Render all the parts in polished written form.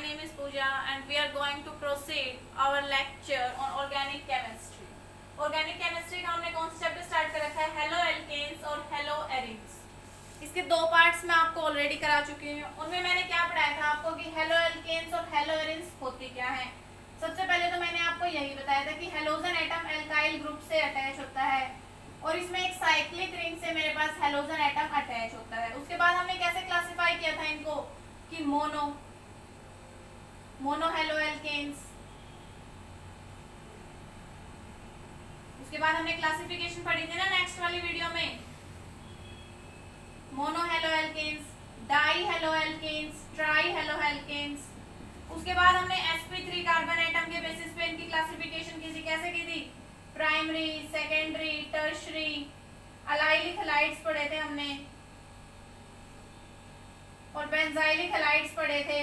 name is Pooja and we are going to proceed our lecture on organic chemistry. Organic chemistry का हमने कौन सा chapter start कर रखा है? हेलो एल्केन्स और हेलो एरिन्स। इसके दो पार्ट्स मैं आपको ऑलरेडी करा चुकी हूँ। उनमें मैंने क्या पढ़ाया था आपको कि हेलो एल्केन्स और हेलो एरिन्स होती क्या है। सबसे पहले तो मैंने आपको यही बताया था कि हेलोजन एटम एल्काइल ग्रुप से अटैच होता है और इसमें एक साइक्लिक रिंग से मेरे पास हेलोजन एटम अटैच होता है। उसके बाद हमने कैसे क्लासिफाई किया था इनको कि मोनो हेलो एल्केन्स। उसके बाद हमने क्लासिफिकेशन पढ़ी थी ना नेक्स्ट वाली वीडियो में, mono haloalkanes, di haloalkanes, tri haloalkanes. उसके बाद हमने sp3 कार्बन एटम के बेसिस पे इनकी क्लासिफिकेशन की थी। कैसे की थी? Primary, secondary, tertiary, allylic halides पढ़े थे हमने और बेंजाइलिक हैलाइड्स पढ़े थे।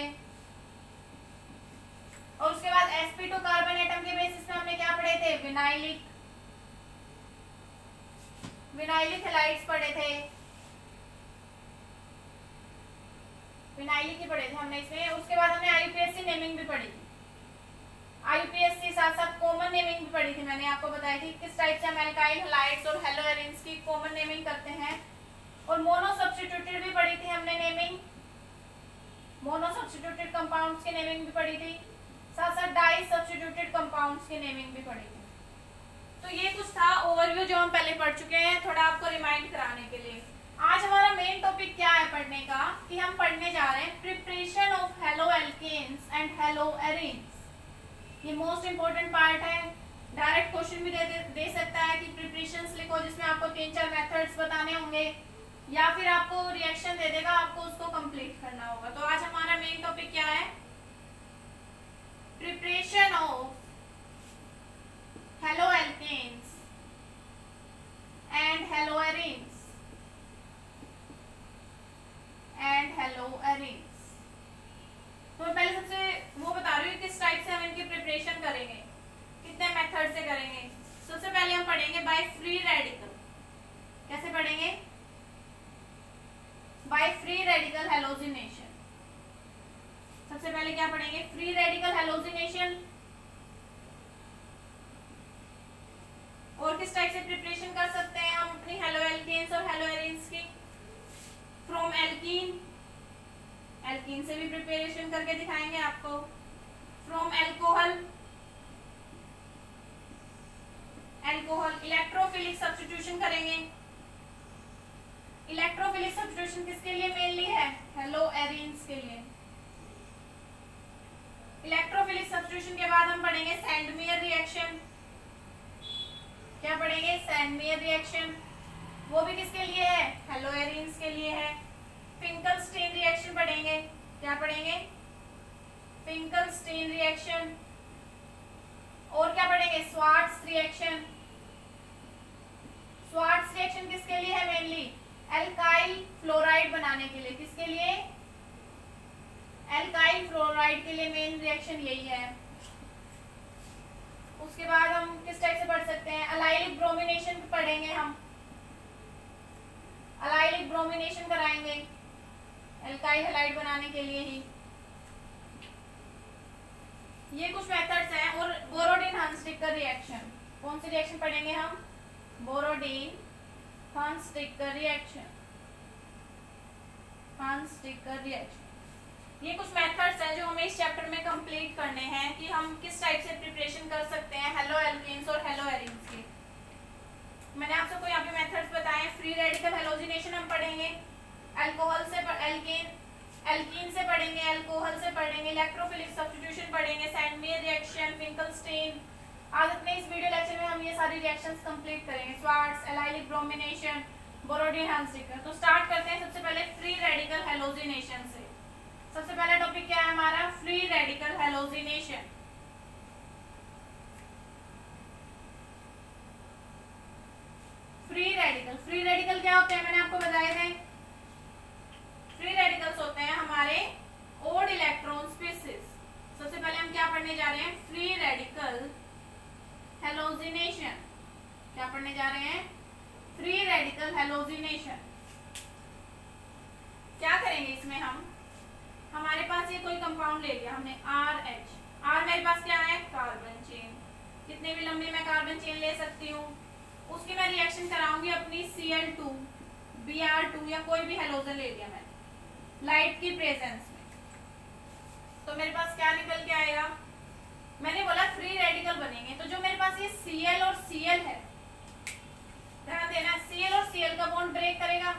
और उसके बाद sp2 कार्बन एटम के बेसिस पे हमने क्या पढ़े थे? विनाइलिक हैलाइड्स पढ़े थे, विनाइलिक ही पढ़े थे हमने इसमें। उसके बाद हमने आईयूपीएससी नेमिंग भी पढ़ी थी। आईयूपीएससी साथ साथ कॉमन नेमिंग भी पढ़ी थी। मैंने आपको बताया थी किस टाइप से हम एल्काइल हैलाइड्स और हेलो एरिन्स की कॉमन नेमिंग करते हैं। और मोनो सब्स्टिट्यूटेड भी पढ़ी थी हमने नेमिंग, मोनो सब्स्टिट्यूटेड कंपाउंड्स की नेमिंग भी पढ़ी थी, साथ साथ डाई सब्स्टिट्यूटेड कंपाउंड्स की नेमिंग भी पढ़ी थी। तो ये कुछ था ओवरव्यू जो हम पहले पढ़ चुके हैं, थोड़ा आपको रिमाइंड कराने के लिए। आज हमारा मेन टॉपिक क्या है पढ़ने का कि हम पढ़ने जा रहे हैं preparation of haloalkanes and haloarenes. ये मोस्ट इंपोर्टेंट पार्ट है। डायरेक्ट क्वेश्चन भी दे सकता है कि प्रिपरेशंस लिखो जिसमें आपको 3-4 मेथड्स बताने होंगे या फिर आपको रिएक्शन दे देगा, आपको उसको कंप्लीट करना होगा। तो आज हमारा मेन टॉपिक क्या है? Preparation of haloalkanes and haloarenes तो मैं पहले सबसे वो बता रही हूँ किस टाइप से हम इनकी प्रिपरेशन करेंगे, कितने मेथड से करेंगे। सबसे पहले हम पढ़ेंगे बाय फ्री रेडिकल। कैसे पढ़ेंगे? By free radical halogenation. सबसे पहले क्या पढ़ेंगे? Free radical halogenation. और किस टाइप से प्रिपरेशन कर सकते हैं हम अपनी हेलो एल्केन्स और हेलो एरिन्स की? फ्रॉम एल्कीन, एल्कीन से भी प्रिपरेशन करके दिखाएंगे आपको। फ्रॉम एल्कोहल, इलेक्ट्रोफिलिक सब्स्टिट्यूशन करेंगे। इलेक्ट्रोफिलिक सब्स्टिट्यूशन किसके लिए मेनली है? हेलो एरिन्स के लिए। इलेक्ट्रोफिलिक सब्स्टिट्यूशन के बाद हम पढ़ेंगे सैंडमेयर रिएक्शन। क्या पढ़ेंगे? Sandmeyer reaction. वो भी किसके लिए है? हेलो एरिन्स के लिए है। फिंकलस्टीन रिएक्शन पढ़ेंगे। क्या पढ़ेंगे? Finkelstein reaction. और क्या पढ़ेंगे? Swarts reaction. स्वार्ट्स रिएक्शन किसके लिए है? मेनली एल्काइल फ्लोराइड बनाने के लिए। किसके लिए? एल्काइल फ्लोराइड के लिए मेन रिएक्शन यही है। उसके बाद हम किस टाइप से पढ़ सकते हैं? अलाइलिक ब्रोमिनेशन पढ़ेंगे हम। अलाइलिक ब्रोमिनेशन कराएंगे एल्काइल हैलाइड बनाने के लिए ही। ये कुछ मेथड्स हैं। और बोरोडीन हंसटिकर रिएक्शन। कौन सी रिएक्शन पढ़ेंगे हम? Borodin Hunsdiecker reaction. Hunsdiecker reaction. ये कुछ मेथड्स हैं जो हमें इस चैप्टर में कंप्लीट करने हैं कि हम किस टाइप से प्रिपरेशन कर सकते हैं हेलो एल्केन्स और हेलो एरिन्स की। मैंने आप सबको यहाँ पे मेथड्स बताए। फ्री रेडिकल हैलोजिनेशन हम पढ़ेंगे, अल्कोहल से एल्कीन से पढ़ेंगे, अल्कोहल से पढ़ेंगे, इलेक्ट्रोफिलिक सब्स्टिट्यूशन पढ़ेंगे, सैंडमेयर रिएक्शन, फिंकलस्टीन। आज अपने इस वीडियो लेक्चर में हम ये सारी रिएक्शंस कंप्लीट करेंगे। Swarts, allylic bromination, Borodin Hunsdiecker. तो स्टार्ट करते हैं सबसे पहले फ्री रेडिकल हैलोजिनेशन से। सबसे पहला टॉपिक क्या है हमारा? Free radical halogenation. Free radical क्या होते हैं? मैंने आपको बताए थे। फ्री रेडिकल्स होते हैं हमारे ओड इलेक्ट्रॉन स्पीसीज। सबसे पहले हम क्या पढ़ने जा रहे हैं? Free radical halogenation. क्या पढ़ने जा रहे हैं? Free radical halogenation. क्या करेंगे इसमें हम? हमारे पास ये कोई कंपाउंड फॉर्म ले लिया हमने RH। R मेरे पास क्या है, कार्बन चेन। कितने भी लंबे मैं कार्बन चेन ले सकती हूँ। उसकी मैं रिएक्शन कराऊंगी अपनी Cl2 Br2 या कोई भी हेलोजन ले लिया मैंने लाइट की प्रेजेंस में, तो मेरे पास क्या निकल के आएगा, मैंने बोला फ्री रेडिकल बनेंगे। तो जो मेरे पास ये Cl और Cl है, ध्यान देना, Cl और Cl का बॉन्ड ब्रेक करेगा,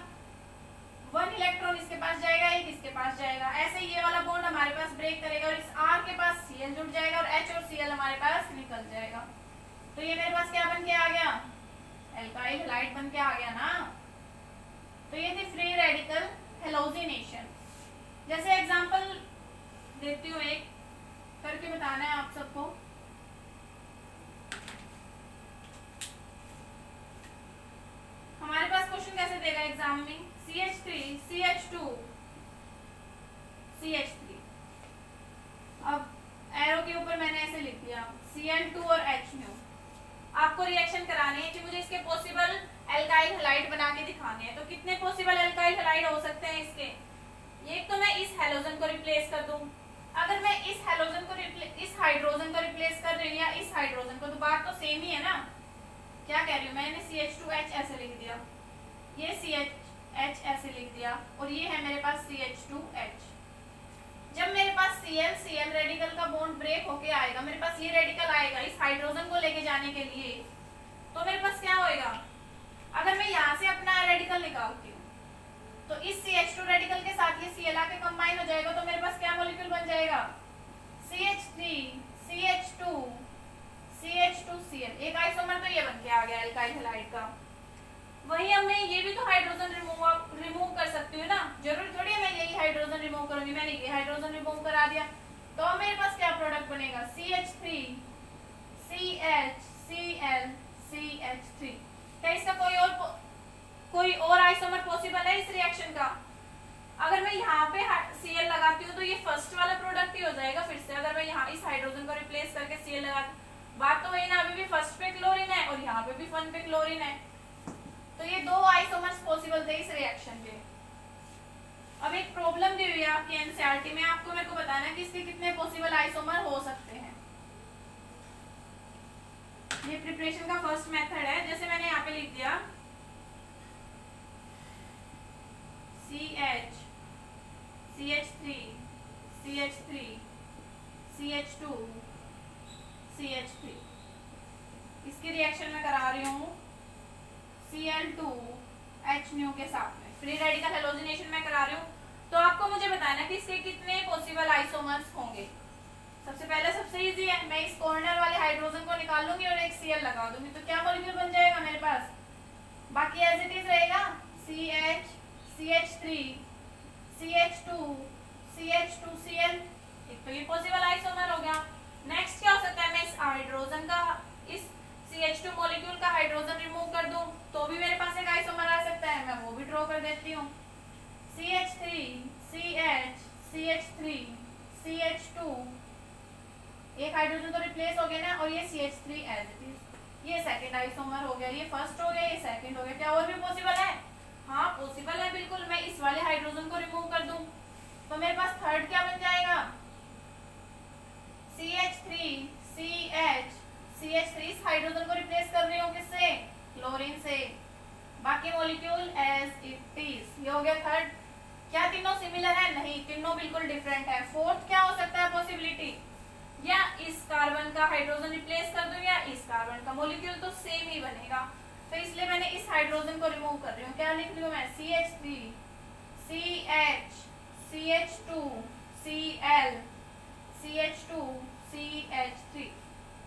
1 इलेक्ट्रॉन इसके पास जाएगा, एक इसके पास जाएगा, ऐसे ये वाला बॉन्ड हमारे पास ब्रेक करेगा और इस R के पास Cl जुड़ जाएगा और H और Cl हमारे पास निकल जाएगा। तो ये मेरे पास क्या बन के आ गया, एल्काइल हैलाइड बन के आ गया ना। तो ये थी फ्री रेडिकल हेलोजिनेशन। जैसे एग्जांपल देती हूँ, एक करके बताना है आप सबको। हमारे पास क्वेश्चन कैसे देगा एग्जाम में, CH3 CH2 CH3। अब एरो के ऊपर मैंने ऐसे लिख दिया Cl2 और H न्यू। आपको रिएक्शन कराने हैं कि मुझे इसके पॉसिबल एल्काइल हैलाइड बना के दिखाने हैं। तो कितने पॉसिबल एल्काइल हैलाइड हो सकते हैं इसके, एक तो मैं इस हेलोजन को रिप्लेस कर दूं। अगर मैं इस हेलोजन को इस हाइड्रोजन को रिप्लेस कर रही हूँ या इस हाइड्रोजन को, तो बात तो सेम ही है ना। क्या कह रही हूँ, मैंने CH2H ऐसे लिख दिया, ये CH ऐसे लिख दिया और ये है मेरे पास CH2H। जब मेरे पास Cl रेडिकल का बॉन्ड ब्रेक होके आएगा, मेरे पास ये रेडिकल आएगा इस हाइड्रोजन को लेके जाने के लिए, तो मेरे पास क्या होएगा, अगर मैं यहाँ से अपना रेडिकल निकालती हूँ तो इस CH2 रेडिकल के साथ ये Cl आके कंबाइन हो जाएगा, तो मेरे पास क्या मॉलिक्यूल बन जाएगा, CH3 CH2 CH2Cl। एक आइसोमर तो ये बन के आ गया एल्काइल हैलाइड का। वही हमने ये भी तो हाइड्रोजन रिमूव कर सकती हूँ ना, जरूरी थोड़ी है मैं यही हाइड्रोजन रिमूव करूंगी, मैंने ये हाइड्रोजन रिमूव करा दिया, तो मेरे पास क्या प्रोडक्ट बनेगा, CH3 CH Cl CH3। क्या इसका कोई और आइसोमर पॉसिबल है इस रिएक्शन का? अगर मैं यहाँ पे Cl लगाती हूँ तो ये फर्स्ट वाला प्रोडक्ट ही हो जाएगा फिर से। अगर मैं यहाँ इस हाइड्रोजन को रिप्लेस करके Cl लगा, बात तो वही ना, अभी भी फर्स्ट पे क्लोरीन है और यहाँ पे भी 1 पे क्लोरीन है। तो ये दो आइसोमर्स पॉसिबल थे इस रिएक्शन के। अब एक प्रॉब्लम दी हुई है आपकी एनसीईआरटी में, आपको मेरे को बताना है कि इसके कितने पॉसिबल आइसोमर हो सकते हैं। ये प्रिपरेशन का फर्स्ट मेथड है। जैसे मैंने यहाँ पे लिख दिया CH CH3 CH3 CH2 CH3, इसकी रिएक्शन मैं करा रही हूँ Cl2H न्यू के साथ में, फ्री रेडिकल हेलोजिनेशन में करा रही हूँ। तो आपको मुझे बताना है कि इसके कितने पॉसिबल आइसोमर्स होंगे। सबसे पहले सबसे इजी है, मैं इस कॉर्नर वाले हाइड्रोजन को निकाल लूंगी और एक Cl लगा दूंगी, तो क्या मॉलिक्यूल बन जाएगा मेरे पास, बाकी एज इट इज रहेगा CH CH3 CH2 CH2Cl। एक तो ये पॉसिबल आइसोमर हो गया। नेक्स्ट क्या हो सकता है, मैं इस हाइड्रोजन का इस CH2 मॉलिक्यूल का हाइड्रोजन रिमूव कर दूं तो भी मेरे पास एक आइसोमर आ सकता है, मैं वो भी ड्रॉ कर देती हूँ। CH3 CH CH3 CH2, एक हाइड्रोजन तो रिप्लेस हो गया ना, और ये CH3 एज इट इज, ये सेकंड आइसोमर हो गया, ये फर्स्ट हो गया, ये सेकंड हो गया। क्या और भी पॉसिबल है? हाँ पॉसिबल है बिल्कुल। मैं इस वाले हाइड्रोजन को रिमूव कर दूं तो मेरे पास थर्ड क्या बन जाएगा, CH3 CH CH3, इस हाइड्रोजन को रिप्लेस कर रही हूँ किससे, क्लोरीन से, बाकी मॉलिक्यूल एज इट इज। ये हो गया थर्ड। क्या तीनों सिमिलर है? नहीं, तीनों बिल्कुल डिफरेंट है। फोर्थ क्या हो सकता है पॉसिबिलिटी, या इस कार्बन का हाइड्रोजन रिप्लेस कर दूं या इस कार्बन का, मॉलिक्यूल तो सेम ही बनेगा, तो इसलिए मैंने इस हाइड्रोजन को रिमूव कर रही हूँ। क्या लिख रही हूँ मैं, CH3 CH CH2 Cl CH2 CH3।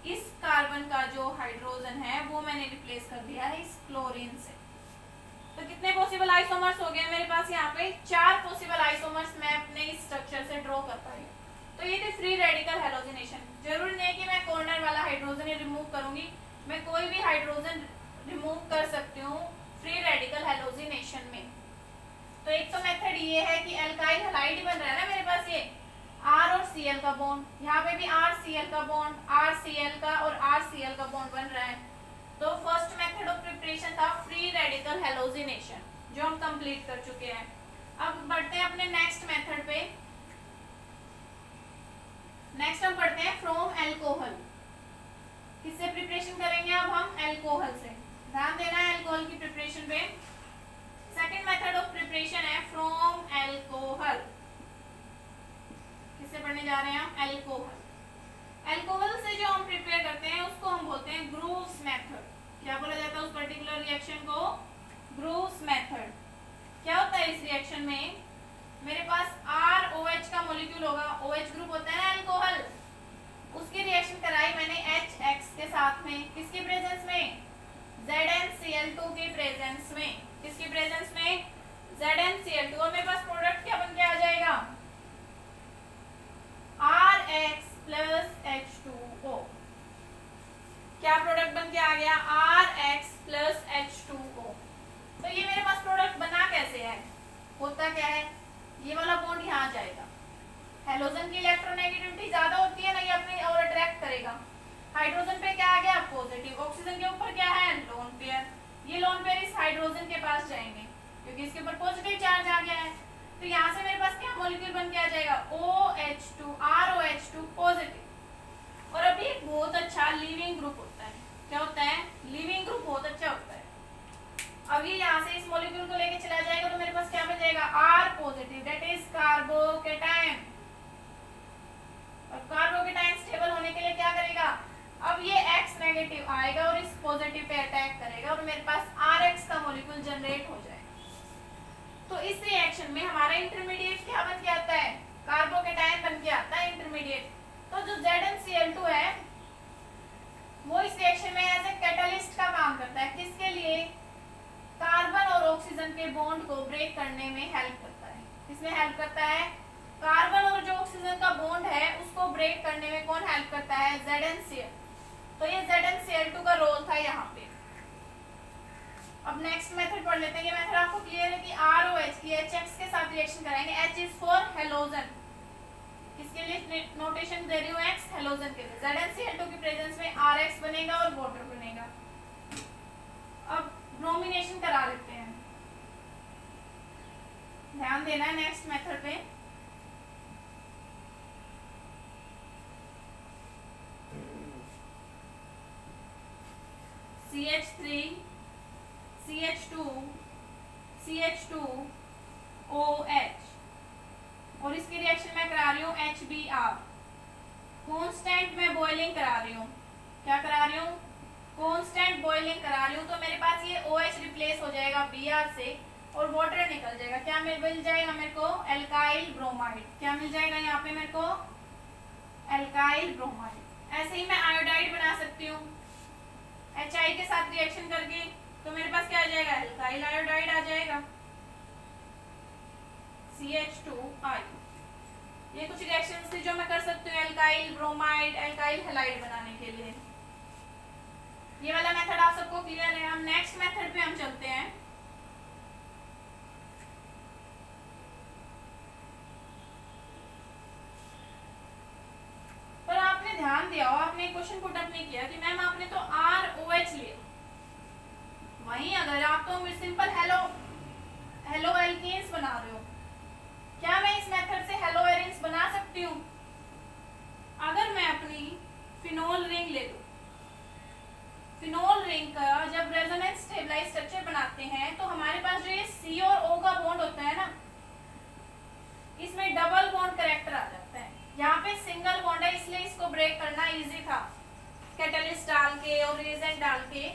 इस कार्बन का जो हाइड्रोजन है वो मैंने रिप्लेस कर दिया है इस क्लोरीन से। तो कितने पॉसिबल आइसोमर्स हो गए मेरे पास, यहाँ पे 4 पॉसिबल आइसोमर्स मैं अपने इस स्ट्रक्चर से ड्रॉ कर पाई हूँ। तो ये थी फ्री रेडिकल हेलोजिनेशन। जरूरी नहीं कि मैं कॉर्नर वाला हाइड्रोजन ही रिमूव करूंगी, मैं कोई भी हाइड्रोजन रिमूव कर सकती हूँ फ्री रेडिकल हेलोजिनेशन में। तो एक तो मेथड ये है कि एल्काइल हैलाइड बन रहा है ना मेरे पास, ये R और Cl का बॉन्ड, यहाँ पे भी RCl का बॉन्ड, RCl का और RCl का बॉन्ड बन रहा है। तो फर्स्ट मेथड ऑफ प्रिपरेशन था फ्री रेडिकल हेलोजिनेशन, जो हम कंप्लीट कर चुके हैं। अब बढ़ते हैं अपने नेक्स्ट मेथड पे। नेक्स्ट हम पढ़ते हैं फ्रॉम अल्कोहल। किससे प्रिपरेशन करेंगे अब हम? अल्कोहल से। ध्यान देना है अल्कोहल की प्रिपरेशन पे। सेकंड मेथड ऑफ प्रिपरेशन है फ्रॉम अल्कोहल। किससे पढ़ने जा रहे हैं हम? अल्कोहल। अल्कोहल से जो हम प्रिपेयर करते हैं उसको हम बोलते हैं ग्रूव्स मेथड। क्या बोला जाता है उस पर्टिकुलर रिएक्शन को? Groove's method. क्या होता है इस रिएक्शन में? मेरे पास ROH का मॉलिक्यूल होगा, OH ग्रुप होता है ना अल्कोहल, उसकी रिएक्शन कराई मैंने HX के साथ में। किसकी प्रेजेंस में? ZnCl2 की प्रेजेंस में। किसकी प्रेजेंस में? ZnCl2। और मेरे पास प्रोडक्ट क्या बन के आ जाएगा? RX plus H2O। क्या प्रोडक्ट बन के आ गया? RX plus H2O। तो ये मेरे पास प्रोडक्ट बना कैसे है? होता क्या है? ये वाला बॉन्ड यहाँ जाएगा। हेलोजन की इलेक्ट्रोनेगेटिविटी ज्यादा होती है ना, ये अपने और अट्रैक्ट करेगा। हाइड्रोजन पे क्या आ गया? पॉजिटिव। ऑक्सीजन के ऊपर क्या है? Lone pair. ये लोन पेयर इस हाइड्रोजन के पास जाएंगे क्योंकि इसके ऊपर पॉजिटिव चार्ज आ गया है। तो यहाँ से मेरे पास क्या मॉलिक्यूल बन के आ जाएगा? OH2, ROH2 positive. और अभी एक बहुत अच्छा लीविंग ग्रुप होता है। क्या होता है? लीविंग ग्रुप बहुत अच्छा होता है। अब ये यहाँ से इस मॉलिक्यूल को लेके चला जाएगा तो मेरे पास क्या बन जाएगा? R positive, that is carbocation. और कार्बोकेटायन स्टेबल होने के लिए क्या करेगा? अब ये X नेगेटिव आएगा और इस पॉजिटिव पे अटैक करेगा और मेरे पास RX का मॉलिक्यूल जनरेट हो जाएगा। तो इस रिएक्शन में हमारा इंटरमीडिएट क्या बन के आता है? कार्बोकेटायन बन के आता है इंटरमीडिएट। तो जो ZnCl2 है वो इस रिएक्शन में एज ए कैटलिस्ट का काम करता है। किसके लिए? कार्बन और ऑक्सीजन के बॉन्ड को ब्रेक करने में हेल्प करता है। किसमें हेल्प करता है? कार्बन और जो ऑक्सीजन का बॉन्ड है उसको ब्रेक करने में कौन हेल्प करता है? ZnCl। तो ये ZnCl2 का रोल था यहाँ पे। अब नेक्स्ट मेथड पढ़ लेते हैं। ये मेथड आपको क्लियर है कि ROH की HX के साथ रिएक्शन कराएंगे। H is for halogen. किसके लिए नोटेशन दे रही हूँ? X हेलोजन के लिए। ZnCl2 की प्रेजेंस में RX बनेगा और वाटर बनेगा। अब ब्रोमिनेशन करा लेते हैं। ध्यान देना है नेक्स्ट मेथड पे। CH3 CH2 CH2OH और इसकी रिएक्शन मैं करा रही हूँ HBr। कांस्टेंट में बॉइलिंग करा रही हूँ। क्या करा रही हूँ? कांस्टेंट बॉइलिंग करा रही हूँ। तो मेरे पास ये OH रिप्लेस हो जाएगा Br से और वाटर निकल जाएगा। क्या मिल जाएगा मेरे को? Alkyl bromide. क्या मिल जाएगा यहाँ पे मेरे को? Alkyl bromide. ऐसे ही मैं आयोडाइड बना सकती हूँ HI के साथ रिएक्शन करके। तो मेरे पास क्या आ जाएगा? एल्काइल आयोडाइड आ जाएगा CH2I। ये कुछ रिएक्शंस थी जो मैं कर सकती हूँ एल्काइल ब्रोमाइड, एल्काइल हैलाइड बनाने के लिए। ये वाला मेथड आप सबको क्लियर है। हम नेक्स्ट मेथड पे हम चलते हैं। पर आपने ध्यान दिया हो, आपने क्वेश्चन पुट अप नहीं किया कि मैम आपने तो ROH लिया, वहीं अगर आप तो सिंपल हेलो एल्कीन्स बना रहे हो, क्या मैं इस मेथड से हेलो एरिन्स बना सकती हूँ? अगर मैं अपनी फिनोल रिंग ले लूं, फिनोल रिंग का जब रेजोनेंस स्टेबलाइज स्ट्रक्चर बनाते हैं तो हमारे पास जो ये C और O का बॉन्ड होता है ना, इसमें डबल बॉन्ड कैरेक्टर आ जाता है। यहाँ पे सिंगल बॉन्ड है इसलिए इसको ब्रेक करना इजी था कैटलिस्ट डाल के और रिएजेंट डाल के।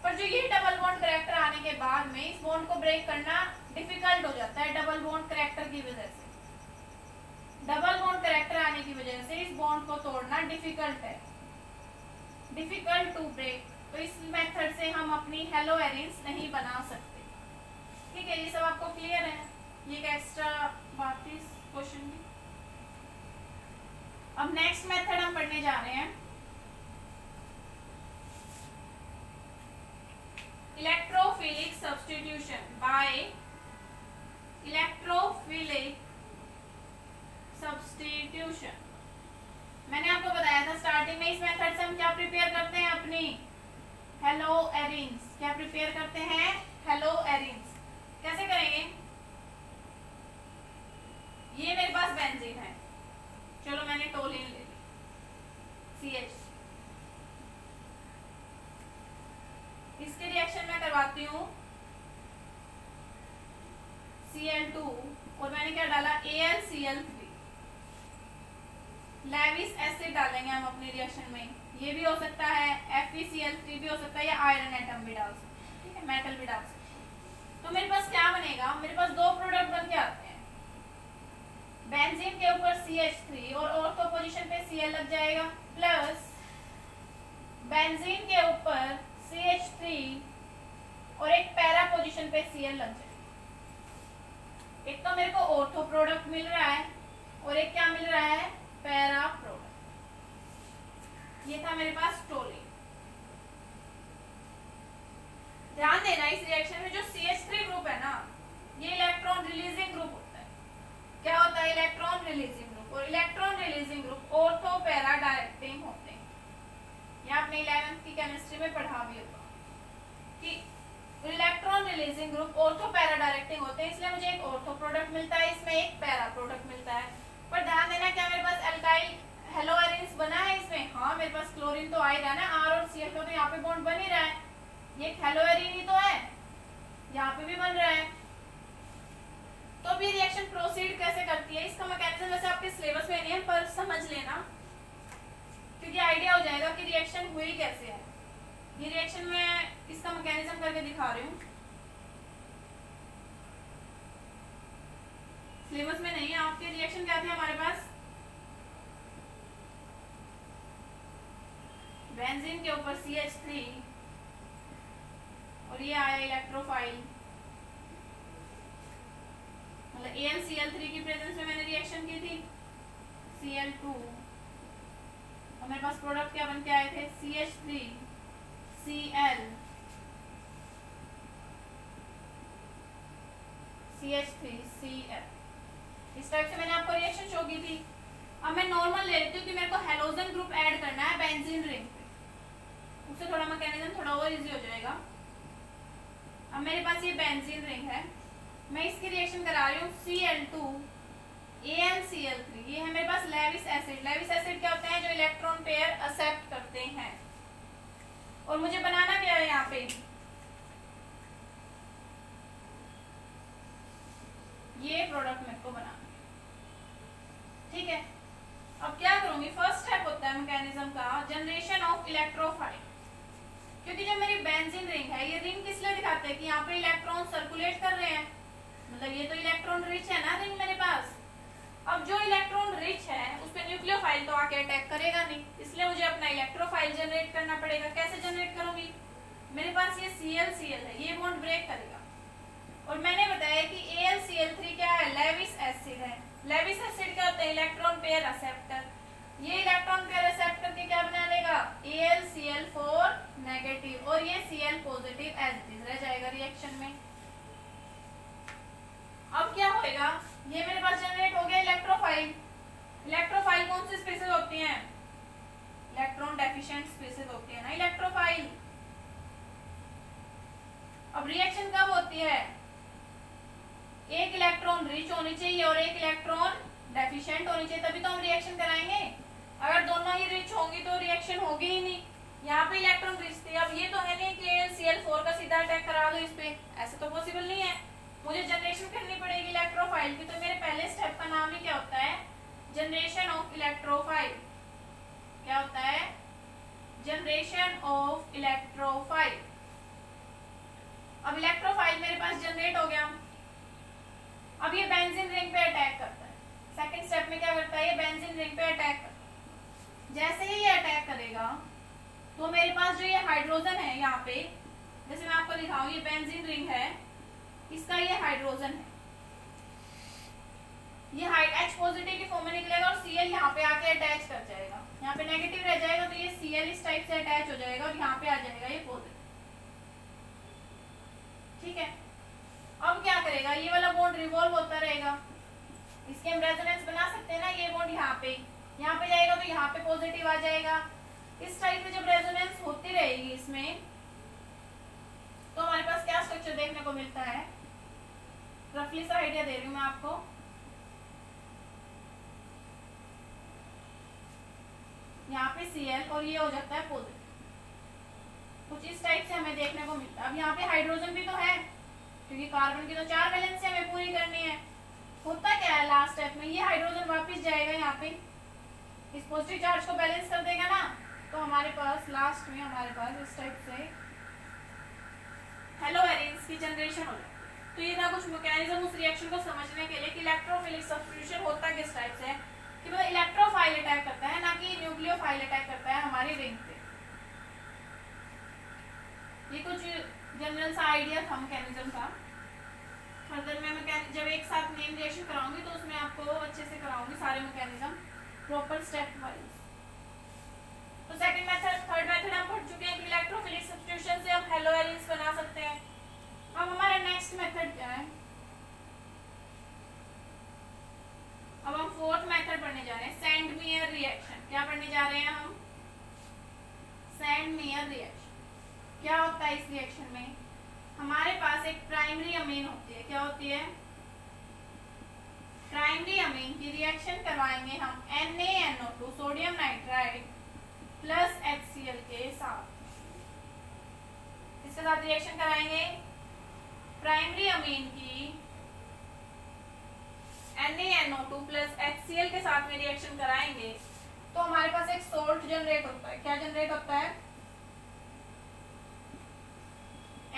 पर जो ये डबल बॉन्ड कैरेक्टर आने के बाद में इस बॉन्ड को ब्रेक करना डिफिकल्ट हो जाता है। डबल बॉन्ड कैरेक्टर की वजह से, डबल बॉन्ड कैरेक्टर आने की वजह से इस बॉन्ड को तोड़ना डिफिकल्ट है, डिफिकल्ट टू ब्रेक। तो इस मेथड से हम अपनी हेलो एरिन्स नहीं बना सकते। ठीक है, ये सब आपको क्लियर है? ये एक एक्स्ट्रा बात थी इस क्वेश्चन की। अब नेक्स्ट मेथड हम पढ़ने जा रहे हैं electrophilic substitution by electrophilic substitution. मैंने आपको बताया था स्टार्टिंग में इस मेथड से हम क्या प्रिपेयर करते हैं? अपनी हेलो एरिन्स। क्या प्रिपेयर करते हैं? Hello arenes. कैसे करेंगे? ये मेरे पास बेंजीन है, चलो मैंने टोलिन ले ली। CH। इसके रिएक्शन में करवाती हूँ Cl2 और मैंने क्या डाला AlCl3। लेविस एसिड डालेंगे हम अपनी रिएक्शन में, ये भी हो सकता है, FeCl3 भी हो सकता है, या आयरन एटम भी डाल सकते हैं, ठीक है, मेटल भी डाल सकते हैं। तो मेरे पास क्या बनेगा, मेरे पास दो प्रोडक्ट बन के आते हैं, बेंजीन के ऊपर CH3 और ऑर्थो पोजीशन पे Cl लग जाएगा, प्लस बेंजीन के ऊपर CH3 और एक पैरा पोजीशन पे Cl लग जाएगा। एक तो मेरे को ऑर्थो प्रोडक्ट मिल रहा है और एक क्या मिल रहा है, पैरा प्रोडक्ट। ये था मेरे पास टोलिन। ध्यान देना इस रिएक्शन में जो CH3 ग्रुप है ना, ये इलेक्ट्रॉन रिलीजिंग ग्रुप होता है। क्या होता है, इलेक्ट्रॉन रिलीजिंग ग्रुप। और electron releasing group ortho para directing होते हैं। ये आपने 11th की केमिस्ट्री में पढ़ा भी होगा कि electron releasing group ortho para directing होते हैं, इसलिए मुझे एक ऑर्थो प्रोडक्ट मिलता है, इसमें एक पैरा प्रोडक्ट मिलता है। पर ध्यान देना, क्या मेरे पास एल्काइल हेलोएरिन्स बना है इसमें, हाँ मेरे पास क्लोरीन तो आ ही रहा है ना, R और Cl तो यहाँ पे बॉन्ड बन ही रहा है, ये हेलोएरिन ही तो है, यहाँ पे भी बन रहा है। तो भी रिएक्शन प्रोसीड कैसे करती है, इसका मैकेनिज्म वैसे आपके सिलेबस में नहीं है, पर समझ लेना क्योंकि आइडिया हो जाएगा कि रिएक्शन हुई कैसे है। ये रिएक्शन में इसका मैकेनिज्म करके दिखा रही हूँ, सिलेबस में नहीं है आपके। रिएक्शन क्या थे हमारे पास, बेंजीन के ऊपर CH3 और ये आया इलेक्ट्रोफाइल, मतलब AlCl3 की प्रेजेंस में मैंने रिएक्शन की थी, Cl2 और मेरे पास प्रोडक्ट क्या बन के आए थे, CH3 Cl CH3 Cl। इस टाइप से मैंने आपको रिएक्शन शो की थी। अब मैं नॉर्मल ले लेती हूँ कि मेरे को हेलोजन ग्रुप ऐड करना है बेंजीन रिंग पे, उससे थोड़ा मैकेनिज्म थोड़ा और इजी हो जाएगा। अब मेरे पास ये बेंजीन रिंग है, मैं इसकी रिएक्शन करा रही हूँ Cl2 AlCl3। ये है मेरे पास लेविस एसिड। लेविस एसिड क्या होते हैं, जो इलेक्ट्रॉन पेयर एक्सेप्ट करते हैं। और मुझे बनाना क्या है यहाँ पे, ये प्रोडक्ट मेरे को बनाना है, ठीक है। अब क्या करूंगी, फर्स्ट स्टेप होता है मैकेनिज्म का जनरेशन ऑफ इलेक्ट्रोफाइल, क्योंकि जो मेरी बेंजीन रिंग है, ये रिंग किस लिए दिखाते हैं कि यहाँ पे इलेक्ट्रॉन सर्कुलेट कर रहे हैं, मतलब ये तो इलेक्ट्रॉन रिच है ना रिंग मेरे पास। अब जो इलेक्ट्रॉन रिच है उस पे न्यूक्लियोफाइल तो आके अटैक करेगा नहीं, इसलिए मुझे अपना इलेक्ट्रोफाइल जनरेट करना पड़ेगा। कैसे जनरेट करूंगी, मेरे पास ये ClCl है, ये बॉन्ड ब्रेक करेगा। और मैंने बताया कि AlCl3 क्या है, लेविस एसिड है। लेविस एसिड क्या होता है, इलेक्ट्रॉन पेयर एक्सेप्टर। ये इलेक्ट्रॉन पेयर एक्सेप्ट करके क्या बना लेगा, AlCl4 नेगेटिव और ये Cl positive as it is रह जाएगा रिएक्शन में। अब क्या होएगा, ये मेरे पास जनरेट हो गया इलेक्ट्रोफाइल। इलेक्ट्रोफाइल कौन सी स्पीसीज होती हैं, इलेक्ट्रॉन डेफिशिएंट स्पीसीज होती है ना इलेक्ट्रोफाइल। अब रिएक्शन कब होती है, एक इलेक्ट्रॉन रिच होनी चाहिए और एक इलेक्ट्रॉन डेफिशिएंट होनी चाहिए, तभी तो हम रिएक्शन कराएंगे। अगर दोनों ही रिच होंगी तो रिएक्शन होगी ही नहीं। यहाँ पे इलेक्ट्रॉन रिच थी, अब ये तो है नहीं कि Cl4 का सीधा अटैक करा दो इस पे, ऐसे तो पॉसिबल नहीं है, मुझे जनरेशन करनी पड़ेगी इलेक्ट्रोफाइल की। तो मेरे पहले स्टेप का नाम ही क्या होता है, जनरेशन ऑफ इलेक्ट्रोफाइल। क्या होता है, जनरेशन ऑफ इलेक्ट्रोफाइल। अब इलेक्ट्रोफाइल मेरे पास जनरेट हो गया। अब ये बेंजीन रिंग पे अटैक करता है, सेकंड स्टेप में क्या करता है, ये बेंजीन रिंग पे अटैक करता है। जैसे ही ये अटैक करेगा तो मेरे पास जो ये हाइड्रोजन है यहाँ पे, जैसे मैं आपको दिखाऊं, ये बेंजीन रिंग है, इसका ये हाइड्रोजन है, ये H पॉजिटिव की फॉर्म में निकलेगा और Cl यहाँ पे आके अटैच कर जाएगा, यहाँ पे नेगेटिव रह जाएगा तो ये Cl इस टाइप से अटैच हो जाएगा और यहाँ पे आ जाएगा ये पॉजिटिव, ठीक है। अब क्या करेगा, ये वाला बॉन्ड रिवॉल्व होता रहेगा, इसके हम रेजोनेंस बना सकते हैं ना, ये बॉन्ड यहाँ पे जाएगा तो यहाँ पे पॉजिटिव आ जाएगा। इस टाइप से जब रेजोनेंस होती रहेगी इसमें, तो हमारे पास क्या स्ट्रक्चर देखने को मिलता है, रफली सा आइडिया दे रही हूँ मैं आपको। यहाँ पे पे Cl और ये हो जाता है पॉजिटिव। कुछ इस टाइप से हमें देखने को मिलता है। अब यहाँ पे हाइड्रोजन भी तो है, क्योंकि कार्बन की तो 4 वैलेंसी हमें पूरी करनी है। होता क्या है लास्ट स्टेप में, ये हाइड्रोजन वापस जाएगा यहाँ पे, इस पॉजिटिव चार्ज को बैलेंस कर देगा ना, तो हमारे पास लास्ट में हमारे पास इस टाइप से हेलो एरिन्स की जनरेशन हो जाती है। तो ये था कुछ मैकेनिज्म उस रिएक्शन को समझने के लिए कि इलेक्ट्रोफिलिक सब्स्टिट्यूशन होता किस टाइप से है, कि वो इलेक्ट्रोफाइल अटैक करता है ना कि न्यूक्लियोफाइल अटैक करता है हमारी रिंग पे। ये कुछ जनरल सा आइडिया था मैकेनिज्म का। फर्दर मैं जब एक साथ नेम रिएक्शन कराऊंगी तो उसमें आपको अच्छे से कराऊंगी सारे मैकेनिज्म प्रॉपर स्टेप वाइज। तो सेकंड मेथड, थर्ड मेथड हम पढ़ चुके हैं कि इलेक्ट्रोफिलिक सब्स्टिट्यूशन से हम हेलो एरिन्स बना सकते हैं। अब हमारा नेक्स्ट मेथड क्या है, अब हम फोर्थ मेथड पढ़ने जा रहे हैं, सैंडमेयर रिएक्शन। क्या पढ़ने जा रहे हैं हम, सैंडमेयर रिएक्शन। क्या होता है इस रिएक्शन में, हमारे पास एक प्राइमरी अमीन होती है। क्या होती है, प्राइमरी अमीन की रिएक्शन करवाएंगे हम NaNO2 sodium nitride plus HCl के साथ। इसके साथ रिएक्शन कराएंगे प्राइमरी अमीन की NaNO2 प्लस HCl के साथ में रिएक्शन कराएंगे तो हमारे पास एक सोल्ट जनरेट होता है। क्या जनरेट होता है,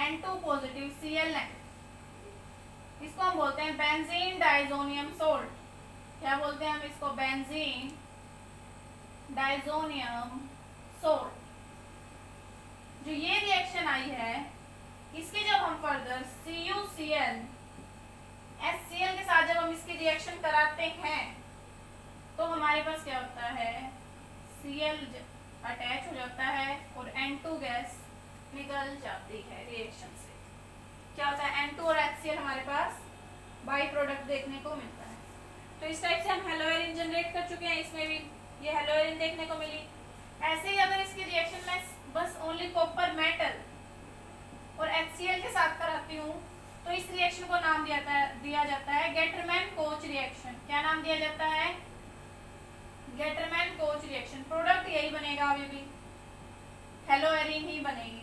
N2 पॉजिटिव Cl नेगेटिव। इसको हम बोलते हैं बेंजीन डाइजोनियम सोल्ट। क्या बोलते हैं हम इसको, बेंजीन डाइजोनियम सोल्ट। जो ये रिएक्शन आई है, इसके जब हम फर्दर CuCl HCl के साथ जब हम इसकी रिएक्शन कराते हैं तो हमारे पास क्या होता है, Cl अटैच हो जाता है और N2 गैस निकल जाती है रिएक्शन से। क्या होता है, N2 और HCl हमारे पास बाई प्रोडक्ट देखने को मिलता है। तो इस टाइप से हम हेलो एरिन जनरेट कर चुके हैं, इसमें भी ये हेलो एरिन देखने को मिली। ऐसे ही अगर इसकी रिएक्शन में बस ओनली कॉपर मेटल और HCl के साथ कराती हूँ तो इस रिएक्शन को नाम दिया जाता है गेटरमैन कोच रिएक्शन। क्या नाम दिया जाता है, गेटरमैन कोच रिएक्शन। प्रोडक्ट यही बनेगा, अभी भी हेलो एरिन ही बनेगी।